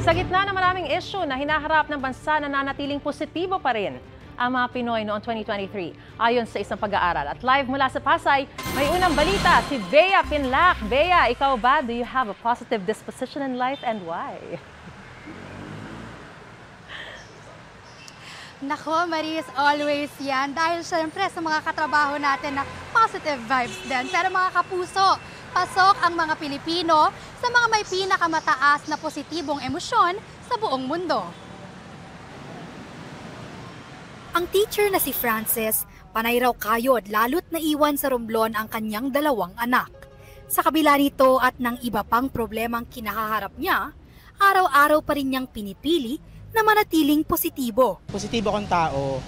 Sa gitna ng maraming issue na hinaharap ng bansa, nananatiling positibo pa rin ang mga Pinoy noong 2023 ayon sa isang pag-aaral. At live mula sa Pasay, may unang balita si Bea Pinlac. Bea, ikaw ba? Do you have a positive disposition in life and why? Nako, Maris, always yan. Dahil syempre sa mga katrabaho natin na positive vibes din. Pero mga kapuso, pasok ang mga Pilipino sa mga may pinakamataas na positibong emosyon sa buong mundo. Ang teacher na si Frances, panay raw kayod lalo't naiwan sa Romblon ang kanyang 2 anak. Sa kabila nito at ng iba pang problemang kinahaharap niya, araw-araw pa rin niyang pinipili na manatiling positibo. Positibo akong tao.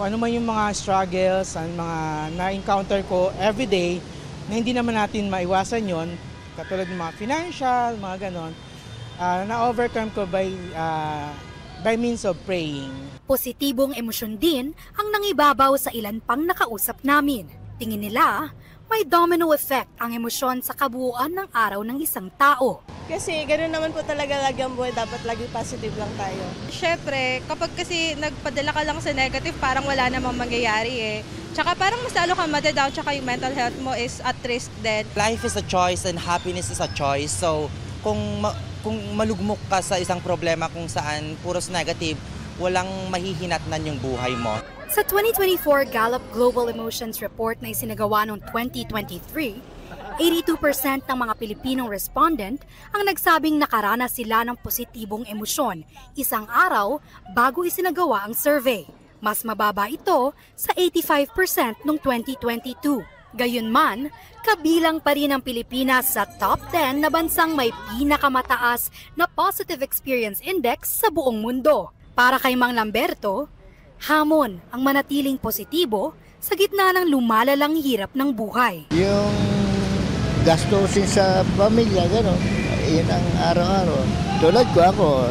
Kung ano man yung mga struggles, ang mga na-encounter ko everyday, na hindi naman natin maiwasan yon, katulad ng mga financial, mga ganon, na-overcome ko by means of praying. Positibong emosyon din ang nangibabaw sa ilan pang nakausap namin. Tingin nila, may domino effect ang emosyon sa kabuuan ng araw ng isang tao. Kasi ganoon naman po talaga lagi ang buhay, dapat lagi positive lang tayo. Siyempre, kapag kasi nagpadala ka lang sa negative, parang wala namang mangyayari eh. Tsaka parang mas lalo kang madadown, tsaka yung mental health mo is at risk din. Life is a choice and happiness is a choice. So, kung malugmok ka sa isang problema kung saan puros negative, walang mahihinatnan yung buhay mo. Sa 2024 Gallup Global Emotions Report na isinagawa noong 2023, 82% ng mga Pilipinong respondent ang nagsabing nakaranas sila ng positibong emosyon isang araw bago isinagawa ang survey. Mas mababa ito sa 85% noong 2022. Gayunman, kabilang pa rin ang Pilipinas sa top 10 na bansang may pinakamataas na Positive Experience Index sa buong mundo. Para kay Mang Lamberto, hamon ang manatiling positibo sa gitna ng lumalalang hirap ng buhay. Yung gastusin sa pamilya, gano'n, yun ang araw-araw. Tulad ko ako,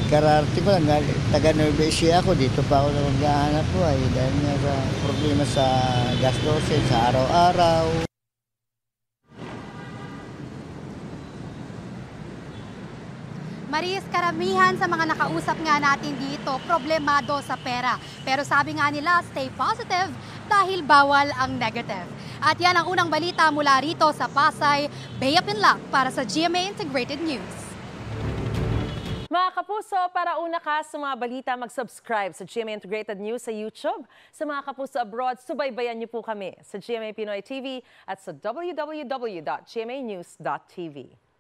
kararating ko lang, taga Nueva Ecija ako, dito pa ako na maghahanap buhay dahil nga sa problema sa gastusin sa araw-araw. Maris, karamihan sa mga nakausap nga natin dito, problemado sa pera. Pero sabi nga nila, stay positive dahil bawal ang negative. At yan ang unang balita mula rito sa Pasay. Bea Pinlac para sa GMA Integrated News. Mga kapuso, para una ka sa mga balita, mag-subscribe sa GMA Integrated News sa YouTube. Sa mga kapuso abroad, subaybayan niyo po kami sa GMA Pinoy TV at sa www.gmanews.tv.